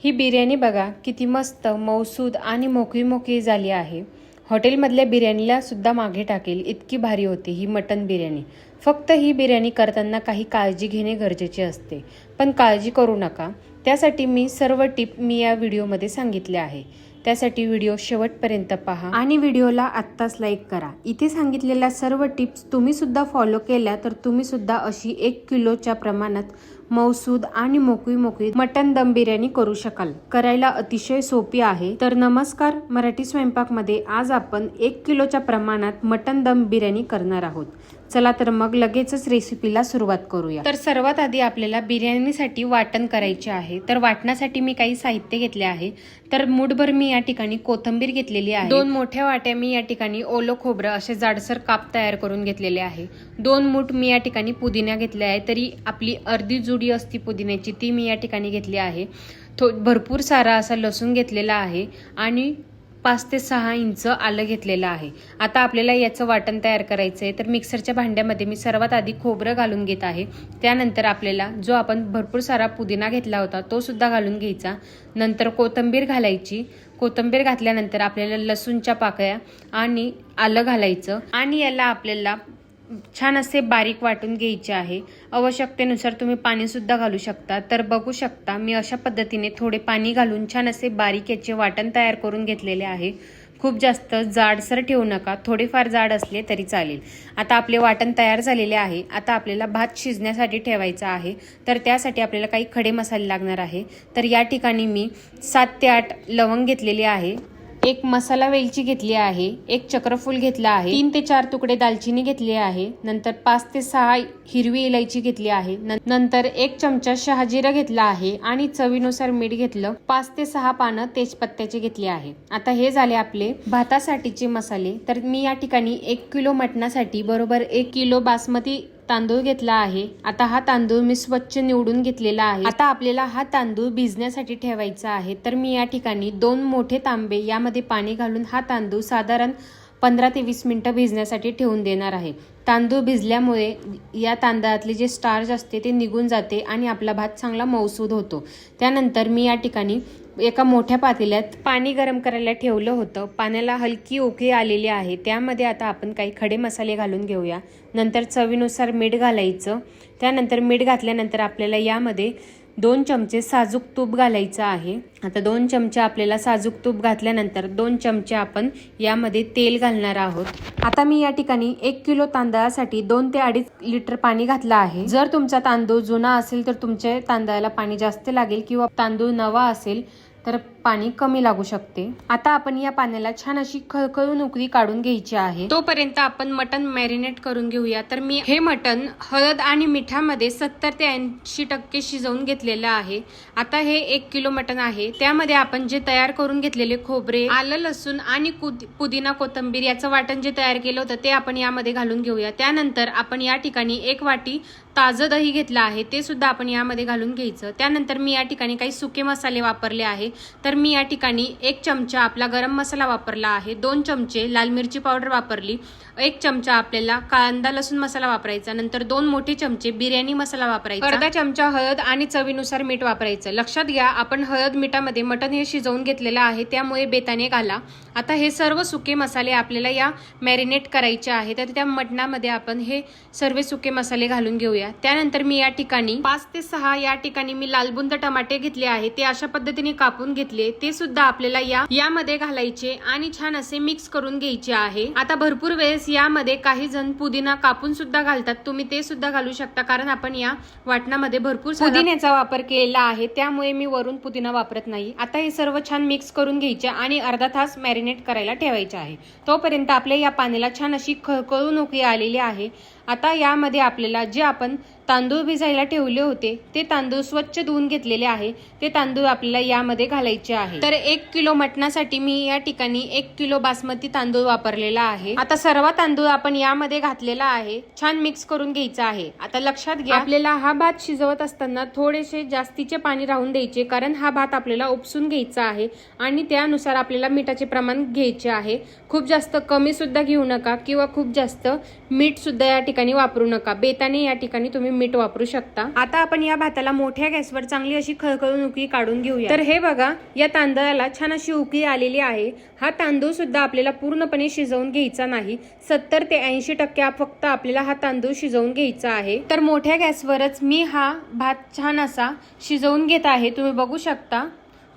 ही बिर्याणी बघा किती मस्त मौसूद आणि मोकळी मोकळी झाली आहे। हॉटेलमधल्या बिर्याणीला सुद्धा मागे टाकेल इतकी भारी होती ही मटन बिर्याणी। फक्त ही बिर्याणी करताना काही काळजी घेणे गरजेचे असते, पण काळजी करू नका। त्यासाठी मी सर्व टिप या व्हिडिओमध्ये सांगितले आहे। त्यासाठी व्हिडिओ शेवटपर्यंत पहा आणि व्हिडिओला आत्ताच लाईक करा। इथे सांगितलेल्या सर्व टिप्स तुम्ही सुद्धा फॉलो केल्या तर तुम्ही सुद्धा अशी 1 किलोच्या प्रमाणात मौसूद आणि मोकळी मटन दम बिर्याणी करू शकाल। करायला अतिशय सोपी आहे। तर नमस्कार, मराठी स्वयंपाकमध्ये आज आपण 1 किलोच्या प्रमाणात मटन दम बिर्याणी करणार आहोत। चला तर मग लगेचच रेसिपीला सुरुवात करूया। तर सर्वात आधी आपल्याला बिर्याणीसाठी वाटण करायचे आहे। तर वाटणासाठी मी काही साहित्य घेतले आहे। तर मूठभर मी या ठिकाणी कोथिंबीर घेतलेली आहे। 2 मोठ्या वाट्या मी या ठिकाणी ओलं खोबरं असे जाडसर काप तयार करून घेतलेले आहे। 2 मूठ मी या ठिकाणी पुदिना घेतले आहे। तरी आपली अर्धी जुडी असती पुदिन्याची ती मी या ठिकाणी घेतली आहे। भरपूर सारा असा लसूण घेतलेला आहे आणि 5 ते 6 इंच आलं घेतलेलं आहे। आता आपल्याला याचं वाटण तयार करायचं आहे। तर मिक्सरच्या भांड्यामध्ये मी सर्वात आधी खोबरं घालून घेत आहे। त्यानंतर आपल्याला जो आपण भरपूर सारा पुदिना घेतला होता तो सुद्धा घालून घ्यायचा। नंतर कोथिंबीर घालायची। कोथिंबीर घातल्यानंतर आपल्याला लसूणच्या पाकळ्या आणि आलं घालायचं आणि याला आपल्याला छान असे बारीक वाटून घ्यायचे आहे। आवश्यकतेनुसार तुम्ही पाणी सुद्धा घालू शकता। तर बघू शकता मी अशा पद्धतीने थोडे पाणी घालून छान असे बारीक याचे वाटण तयार करून घेतलेले आहे। खूप जास्त जाडसर ठेवू नका, थोडेफार जाड असले तरी चालेल। आता आपले वाटण तयार झालेले आहे। आता आपल्याला भात शिजण्यासाठी ठेवायचा आहे। तर त्यासाठी आपल्याला काही खडे मसाले लागणार आहे। तर या ठिकाणी मी 7 ते 8 लवंग घेतलेले आहे, 1 मसाला वेलची घेतली आहे, 1 चक्रफूल घेतला आहे, 3 ते 4 तुकडे दालचिनी घेतली आहे, नंतर 5 ते 6 हिरवी इलायची घेतली आहे, नंतर 1 चमचा शहाजिरा घेतला आहे आणि चवीनुसार मीठ घेतलं, 5 ते 6 पानं तेजपत्त्याची घेतली आहे। आता हे झाले आपले भातासाठीचे मसाले। तर मी या ठिकाणी 1 किलो मटणासाठी बरोबर 1 किलो बासमती तांदूळ घेतला आहे। आता हा तांदूळ मी स्वच्छ निवडून घेतलेला आहे। आता आपल्याला हा तांदूळ भिजण्यासाठी ठेवायचा आहे। तर मी या ठिकाणी 2 मोठे तांबे यामध्ये पाणी घालून हा तांदूळ साधारण 15 ते 20 मिनिटं भिजण्यासाठी ठेवून देणार आहे। तांदूळ भिजल्यामुळे या तांदळातले जे स्टार्च असते ते निघून जाते आणि आपला भात चांगला मौसूद होतो। त्यानंतर मी या ठिकाणी एका मोठ्या पातेल्यात पाणी गरम करायला ठेवलं होतं। पाण्याला हलकी उकळी आलेली आहे। त्यामध्ये आता आपण काही खडे मसाले घालून घेऊया। नंतर चवीनुसार मीठ घालायचं। त्यानंतर मीठ घातल्यानंतर आपल्याला यामध्ये 2 चमचे साजूक तूप घालायचं आहे। आता 2 चमचे आपल्याला साजूक तूप घातल्यानंतर 2 चमचे आपण यामध्ये तेल घालणार आहोत। आता मी या ठिकाणी 1 किलो तांदळासाठी 2 ते 2.5 लिटर पाणी घातलं आहे। जर तुमचा तांदूळ जुना असेल तर तुमच्या तांदळाला पाणी जास्त लागेल किंवा तांदूळ नवा असेल तर पाणी कमी लागू शकते। आता आपण या पाण्याला छान अशी खळखळून उकळी काढून घ्यायची आहे। तोपर्यंत आपण मटण मॅरिनेट करून घेऊया। तर मी हे मटण हळद आणि मिठामध्ये 70 ते 80% शिजवून घेतलेलं आहे। आता हे 1 किलो मटण आहे। त्यामध्ये आपण जे तयार करून घेतलेले खोबरे, आलं, लसूण आणि पुदिना, कोथिंबीर याचं वाटण जे तयार केलं होतं ते आपण यामध्ये घालून घेऊया। त्यानंतर आपण या ठिकाणी 1 वाटी ताजं दही घेतलं आहे, ते सुद्धा आपण यामध्ये घालून घ्यायचं। त्यानंतर मी या ठिकाणी काही सुके मसाले वापरले आहे। तर मी या ठिकाणी 1 चमचा आपला गरम मसाला वापरला आहे, 2 चमचे लाल मिरची पावडर वापरली, 1 चमचा आपल्याला कांदा लसूण मसाला वापरायचा, नंतर 2 मोठे चमचे बिर्याणी मसाला वापरायचा, अर्धा चमचा हळद आणि चवीनुसार मीठ वापरायचं। लक्षात घ्या आपण हळद मिठामध्ये मटण हे शिजवून घेतलेलं आहे, त्यामुळे बेताने घाला। आता हे सर्व सुके मसाले आपल्याला या मॅरिनेट करायचे आहे। तर त्या मटणामध्ये आपण हे सर्व सुके मसाले घालून घेऊया। त्यानंतर मी या ठिकाणी 5 ते 6 या ठिकाणी मी लालबुंद टमाटे घेतले आहे, ते अशा पद्धतीने कापून घेतले, ते सुद्धा आपल्याला यामध्ये घालायचे आणि छान असे मिक्स करून घ्यायचे आहे। आता भरपूर वेळेस यामध्ये काही जण पुदिना कापून सुद्धा घालतात, तुम्ही ते सुद्धा घालू शकता, कारण आपण या वाटणामध्ये भरपूर पुदिन्याचा वापर केलेला आहे, त्यामुळे मी वरून पुदिना वापरत नाही। आता हे सर्व छान मिक्स करून घ्यायचे आणि अर्धा तास मॅरिनेट करायला ठेवायचे आहे। तोपर्यंत आपल्या या पाण्याला छान अशी खळखळून उकळी आलेली आहे। आता यामध्ये आपल्याला जे आपण तांदूळ भिजायला ठेवले होते ते तांदूळ स्वच्छ धुवून घेतलेले आहे, ते तांदूळ आपल्याला यामध्ये घालायचे आहे। तर 1 किलो मटणासाठी मी या ठिकाणी 1 किलो बासमती तांदूळ वापरलेला आहे। आता सर्व तांदूळ आपण यामध्ये घातलेला आहे, छान मिक्स करून घ्यायचा आहे। आता लक्षात घ्या आपल्याला हा भात शिजवत असताना थोडेसे जास्तीचे पाणी राहून द्यायचे, कारण हा भात आपल्याला उपसून घ्यायचा आहे आणि त्यानुसार आपल्याला मिठाचे प्रमाण घ्यायचे आहे। खूप जास्त कमी सुद्धा घेऊ नका किंवा खूप जास्त मीठ सुद्धा या ठिकाणी वापरू नका। बेताने या ठिकाणी तुम्ही तुम्ही मीठ वापरू शकता। आता आपण या भाताला मोठ्या गॅसवर चांगली अशी खळखळून उकळी काढून घेऊया। तर हे बघा, या तांदळाला छान अशी उकळी आलेली आहे। हा तांदूळ सुद्धा आपल्याला पूर्णपणे शिजवून घ्यायचा नाही, 70 ते 80% फक्त आपल्याला हा तांदूळ शिजवून घ्यायचा आहे। तर मोठ्या गॅसवरच मी हा भात छान असा शिजवून घेत आहे, तुम्ही बघू शकता।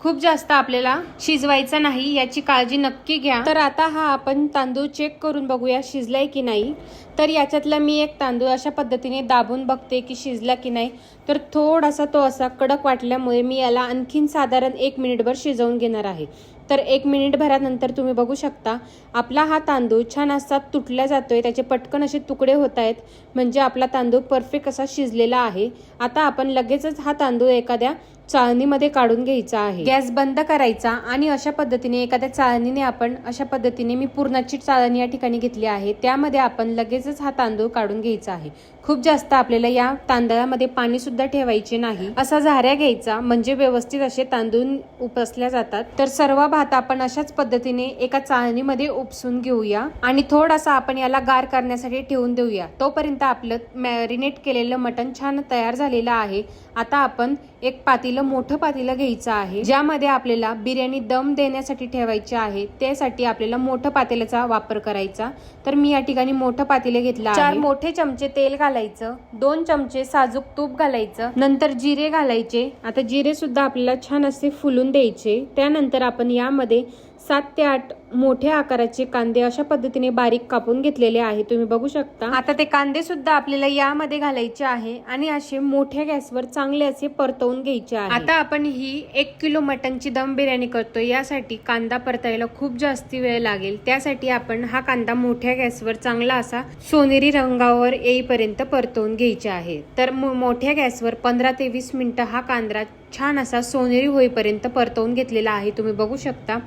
खूप जास्त आपल्याला शिजवायचा नाही, याची काळजी नक्की घ्या। तर आता हा आपण तांदूळ चेक करून बघूया शिजलाय की नाही। तर याच्यातला मी एक तांदूळ अशा पद्धतीने दाबून बघते की शिजला की नाही। तर थोडासा तो असा कडक वाटल्यामुळे मी याला आणखीन साधारण 1 मिनिटभर शिजवून घेणार आहे। तर 1 मिनिटभरानंतर तुम्ही बघू शकता आपला हा तांदूळ छान असा तुटला जातोय, त्याचे पटकन असे तुकडे होत आहेत, म्हणजे आपला तांदूळ परफेक्ट असा शिजलेला आहे। आता आपण लगेचच हा तांदूळ एखाद्या चाळणीमध्ये काढून घ्यायचा आहे। गॅस बंद करायचा आणि अशा पद्धतीने एखाद्या चाळणीने आपण अशा पद्धतीने मी पूर्णाची चाळणी या ठिकाणी घेतली आहे, त्यामध्ये आपण लगेचच हा तांदूळ काढून घ्यायचा आहे। खूप जास्त आपल्याला या तांदळामध्ये पाणी सुद्धा ठेवायचे नाही, असा झाऱ्या घ्यायचा, म्हणजे व्यवस्थित असे तांदूळ उपसल्या जातात। तर सर्व भात आपण अशाच पद्धतीने एका चाळणीमध्ये उपसून घेऊया आणि थोडासा आपण याला गार करण्यासाठी ठेवून देऊया। तोपर्यंत आपलं मॅरिनेट केलेलं मटण छान तयार झालेलं आहे। आता आपण एक पातेलं, मोठं पातेलं घ्यायचं आहे, ज्यामध्ये आपल्याला बिर्याणी दम देण्यासाठी ठेवायची आहे। त्यासाठी आपल्याला मोठं पातेल्याचा वापर करायचा। तर मी या ठिकाणी मोठं पातेलं घेतलं आहे। 4 मोठे चमचे तेल घालायचं, 2 चमचे साजूक तूप घालायचं, नंतर जिरे घालायचे। आता जिरे सुद्धा आपल्याला छान असे फुलून द्यायचे। त्यानंतर आपण यामध्ये 7 ते 8 मोठ्या आकाराचे कांदे अशा पद्धतीने बारीक कापून घेतलेले आहे, तुम्ही बघू शकता। आता ते कांदे सुद्धा आपल्याला यामध्ये घालायचे आहे आणि असे मोठ्या गॅसवर चांगले असे परतवून घ्यायचे आहे। आता आपण ही 1 किलो मटनची दम बिर्याणी करतोय, यासाठी कांदा परतायला खूप जास्त वेळ लागेल। त्यासाठी आपण हा कांदा मोठ्या गॅसवर चांगला असा सोनेरी रंगावर येईपर्यंत परतवून घ्यायचे आहे। तर मोठ्या गॅसवर 15 ते 20 मिनिटं हा कांदा छान असा सोनेरी होईपर्यंत परतवून घेतलेला आहे, तुम्ही बघू शकता।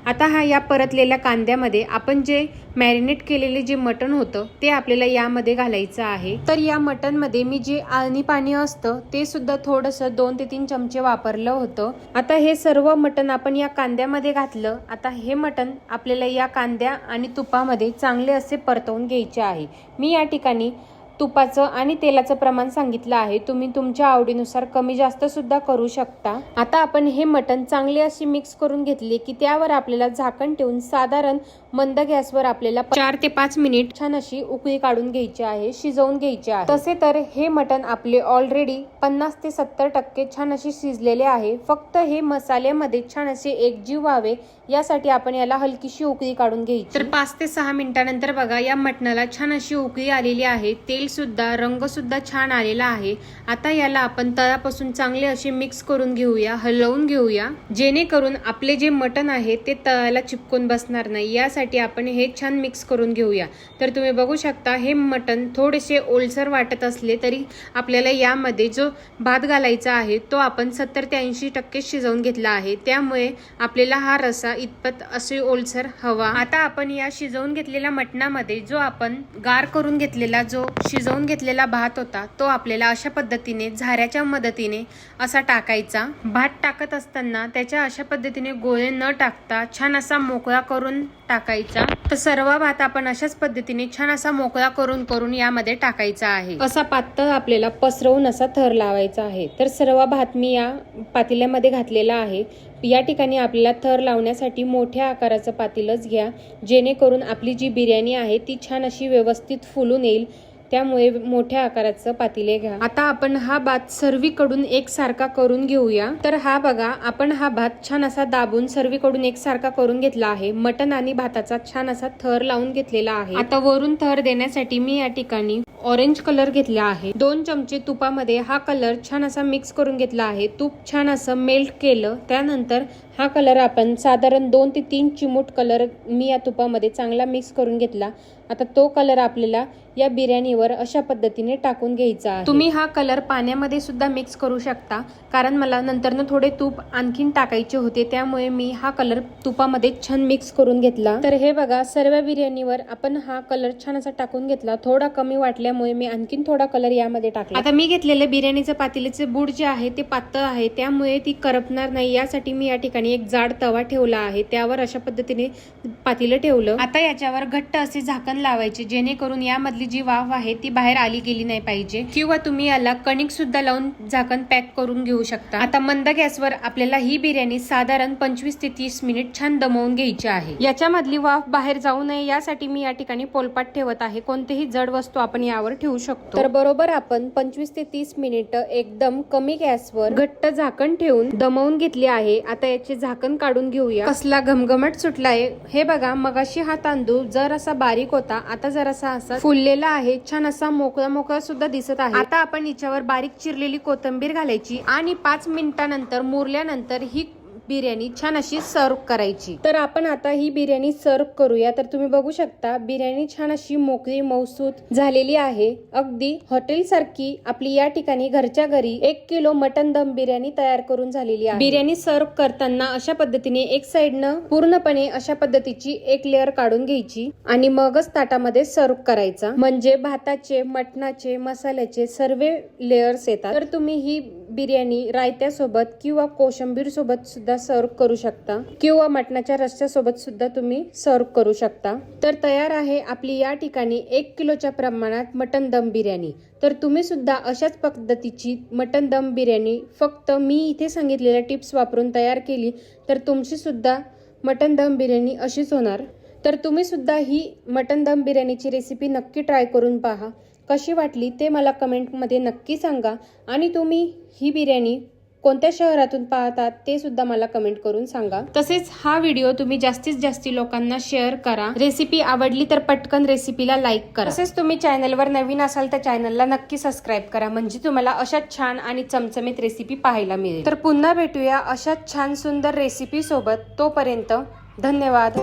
आता हा या परतलेल्या कांद्यामध्ये आपण जे मॅरिनेट केलेले जे मटण होतं ते आपल्याला यामध्ये घालायचं आहे। तर या मटणमध्ये मी जे आळणी पाणी असतं ते सुद्धा थोडंसं 2 ते 3 चमचे वापरलं होतं। आता हे सर्व मटण आपण या कांद्यामध्ये घातलं। आता हे मटण आपल्याला या कांद्या आणि तुपामध्ये चांगले असे परतवून घ्यायचे आहे। मी या ठिकाणी तुपाचं आणि तेलाचं प्रमाण सांगितलं आहे, तुम्ही तुमच्या आवडीनुसार कमी जास्त सुद्धा करू शकता। आता आपण हे मटण चांगले असे मिक्स करून घेतले की त्यावर आपल्याला झाकण ठेवून साधारण मंद गॅसवर आपल्याला 4 ते 5 मिनिट छान अशी उकळी काढून घ्यायची आहे, शिजवून घ्यायची आहे। तसे तर हे मटण आपले ऑलरेडी 50 ते 70% छान अशी शिजलेले आहे। फक्त हे मसाल्यामध्ये छान असे एकजीव व्हावे यासाठी आपण याला हलकीशी उकळी काढून घ्यायची। तर 5 ते 6 मिनिटांनंतर बघा या मटणाला छान अशी उकळी आलेली आहे, तेल सुद्धा, रंग सुद्धा छान आलेला आहे। आता याला आपण तळापासून चांगले असे मिक्स करून घेऊया, हलवून घेऊया, जेणेकरून आपले जे मटण आहे ते तळाला चिपकून बसणार नाही, यासाठी आपण हे छान मिक्स करून घेऊया। तर तुम्ही बघू शकता हे मटण थोडेसे ओलसर वाटत असले तरी आपल्याला यामध्ये जो भात घालायचा आहे तो आपण 70 ते 80% शिजवून घेतला आहे, त्यामुळे आपल्याला हा रसा इतपत असे ओलसर हवा। आता आपण या शिजवून घेतलेल्या मटणामध्ये जो आपण गार करून घेतलेला जो शिजवून घेतलेला भात होता तो आपल्याला अशा पद्धतीने झाऱ्याच्या मदतीने असा टाकायचा। भात टाकत असताना त्याच्या अशा पद्धतीने गोळे न टाकता छान असा मोकळा करून टाकायचा। तर सर्व भात आपण अशाच पद्धतीने छान असा मोकळा करून करून यामध्ये टाकायचा आहे। असा पातळ आपल्याला पसरवून असा थर लावायचा आहे। तर सर्व भात मी या पातेल्यामध्ये घातलेला आहे। या ठिकाणी आपल्याला थर लावण्यासाठी मोठ्या आकाराचं पातेलच घ्या, जेणेकरून आपली जी बिर्याणी आहे ती छान अशी व्यवस्थित फुलून येईल, त्यामुळे मोठ्या आकाराचं पातेले घ्या। आता आपण हा भात सर्वीकडून एकसारखा करून घेऊया। तर हा बघा आपण हा भात छान असा दाबून सर्वीकडून एकसारखा करून घेतला आहे। मटण आणि भाताचा छान असा थर लावून घेतलेला आहे। आता वरून थर देण्यासाठी मी या ठिकाणी ऑरेंज कलर घेतला आहे। 2 चमचे तुपामध्ये हा कलर छान असा मिक्स करून घेतला आहे। तूप छान असं मेल्ट केलं, त्यानंतर हा कलर आपण साधारण 2 ते 3 चिमूट कलर मी या तुपामध्ये चांगला मिक्स करून घेतला। आता तो कलर आपल्याला या बिर्याणीवर अशा पद्धतीने टाकून घ्यायचा आहे। तुम्ही हा कलर पाण्यामध्ये सुद्धा मिक्स करू शकता, कारण मला नंतरनं थोडे तूप आणखीन टाकायचे होते, त्यामुळे मी हा कलर तुपामध्ये छान मिक्स करून घेतला। तर हे बघा सर्व बिर्याणीवर आपण हा कलर छान असा टाकून घेतला। थोडा कमी वाटल्यामुळे मी आणखीन थोडा कलर यामध्ये टाकला। आता मी घेतलेले बिर्याणीचं पातेल्याचे बूड जे आहे ते पातळ आहे, त्यामुळे ती करपणार नाही, यासाठी मी या ठिकाणी एक जाड तवा ठेवला आहे। त्यावर अशा पद्धतीने पातेलं ठेवलं. आता याच्यावर घट्ट असे झाकण लावायचे, जेणेकरून यामधली जी वाफ आहे ती बाहेर आली गेली नाही पाहिजे. किंवा तुम्ही याला कणिक सुद्धा लावून झाकण पॅक करून घेऊ शकता. आता मंद गॅसवर आपल्याला ही बिर्याणी साधारण 25 ते 30 मिनिट छान दमवून घ्यायची आहे. याच्यामधली वाफ बाहेर जाऊ नये यासाठी मी या ठिकाणी पोलपाट ठेवत आहे. कोणतेही जड वस्तू आपण यावर ठेवू शकतो. तर बरोबर आपण 25 ते 30 मिनिट एकदम कमी गॅसवर घट्ट झाकण ठेवून दमवून घेतली आहे. आता याचे झाकण काढून घेऊया. कसला घमघमट सुटलाय हे बघा. मगाशी हा तांदूळ जरासा बारीक होता, आता जरासा असा फुललेला आहे. छान असा मोकळा मोकळा सुद्धा दिसत आहे. आता आपण याच्यावर बारीक चिरलेली कोथिंबीर घालायची आणि 5 मिनिटानंतर मुरल्यानंतर ही बिर्याणी छान अशी सर्व करायची. तर आपण आता ही बिर्याणी सर्व करूया. तर तुम्ही बघू शकता बिर्याणी छान अशी मोकळी मौसूद झालेली आहे. अगदी हॉटेल सारखी आपली या ठिकाणी घरच्या घरी 1 किलो मटन दम बिर्याणी तयार करून झालेली आहे. बिर्याणी सर्व करताना अशा पद्धतीने एक साइडनं पूर्णपणे अशा पद्धतीची एक लेअर काढून घ्यायची आणि मगच ताटामध्ये सर्व करायचा. म्हणजे भाताचे, मटणाचे, मसाल्याचे सर्व लेअर्स येतात. तर तुम्ही ही बिर्याणी रायत्यासोबत किंवा कोशिंबीर सोबत सुद्धा सर्व करू शकता किंवा मटणाच्या रस्स्यासोबत सुद्धा तुम्ही सर्व करू शकता. तर तयार आहे आपली या ठिकाणी 1 किलोच्या प्रमाणात मटन दम बिर्याणी. तर तुम्ही सुद्धा अशाच पद्धतीची मटन दम बिर्याणी फक्त मी इथे सांगितलेल्या टिप्स वापरून तयार केली तर तुमची सुद्धा मटन दम बिर्याणी अशीच होणार. तर तुम्ही सुद्धा ही मटन दम बिर्याणीची रेसिपी नक्की ट्राय करून पहा. कशी वाटली ते मला कमेंटमध्ये नक्की सांगा आणि तुम्ही ही बिर्याणी कोणत्या शहरातून पाहतात ते सुद्धा मला कमेंट करून सांगा. तसेच हा व्हिडिओ तुम्ही जास्तीत जास्त लोकांना शेअर करा. रेसिपी आवडली तर पटकन रेसिपीला लाईक करा. तसेच तुम्ही चॅनलवर नवीन असाल तर चॅनलला नक्की सबस्क्राईब करा, म्हणजे तुम्हाला अशाच छान आणि चमचमीत रेसिपी पाहायला मिळेल. तर पुन्हा भेटूया अशाच छान सुंदर रेसिपी सोबत. तोपर्यंत धन्यवाद.